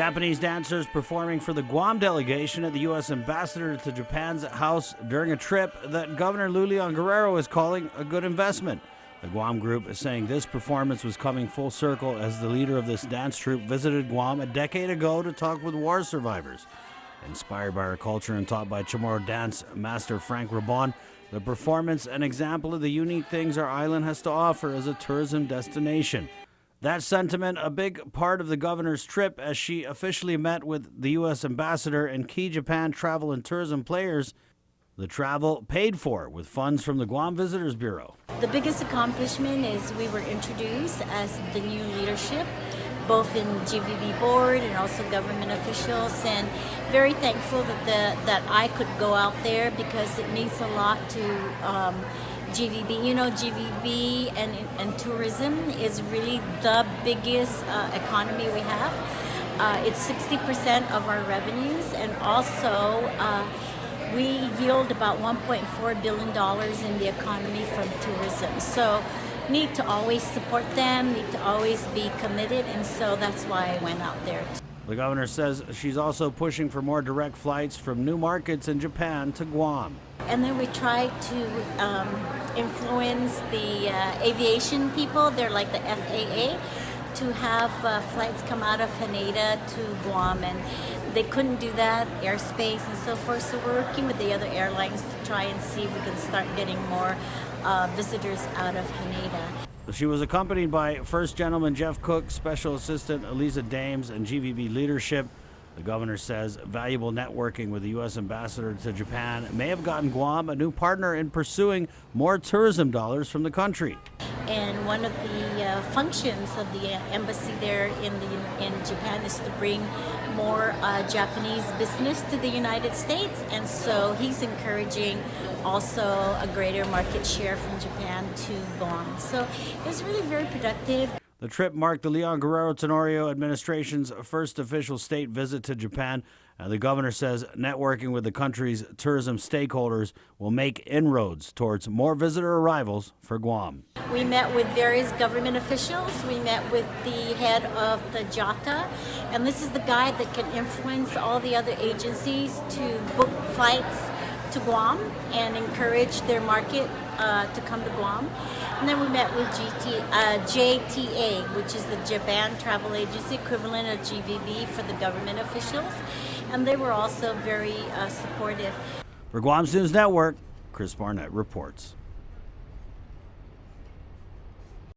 Japanese dancers performing for the Guam delegation at the U.S. ambassador to Japan's house during a trip that Governor Lou Leon Guerrero is calling a good investment. The Guam group is saying this performance was coming full circle as the leader of this dance troupe visited Guam a decade ago to talk with war survivors. Inspired by our culture and taught by Chamorro dance master Frank Rabon, the performance an example of the unique things our island has to offer as a tourism destination. That sentiment a big part of the governor's trip as she officially met with the U.S. ambassador and key Japan travel and tourism players. The travel paid for with funds from the Guam Visitors Bureau. The biggest accomplishment is we were introduced as the new leadership, both in GVB board and also government officials, and very thankful that I could go out there because it means a lot to GVB. You know, GVB and tourism is really the biggest economy we have. It's 60% of our revenues, and also we yield about $1.4 billion in the economy from tourism. So need to always support them, need to always be committed, and so that's why I went out there. The governor says she's also pushing for more direct flights from new markets in Japan to Guam. And then we try to influence the aviation people, they're like the FAA, to have flights come out of Haneda to Guam, and they couldn't do that, airspace and so forth, so we're working with the other airlines to try and see if we can start getting more visitors out of Haneda. She was accompanied by First Gentleman Jeff Cook, Special Assistant Eliza Dames, and GVB leadership. The governor says valuable networking with the U.S. ambassador to Japan may have gotten Guam a new partner in pursuing more tourism dollars from the country. And one of the functions of the embassy there in Japan is to bring more Japanese business to the United States, and so he's encouraging also a greater market share from Japan to Guam. So it's really very productive. The trip marked the Leon Guerrero Tenorio administration's first official state visit to Japan, and the governor says networking with the country's tourism stakeholders will make inroads towards more visitor arrivals for Guam. We met with various government officials. We met with the head of the JATA, and this is the guy that can influence all the other agencies to book flights to Guam and encourage their market to come to Guam. And then we met with JTA, which is the Japan Travel Agency, equivalent of GVB for the government officials, and they were also very supportive. For Guam's News Network, Chris Barnett reports.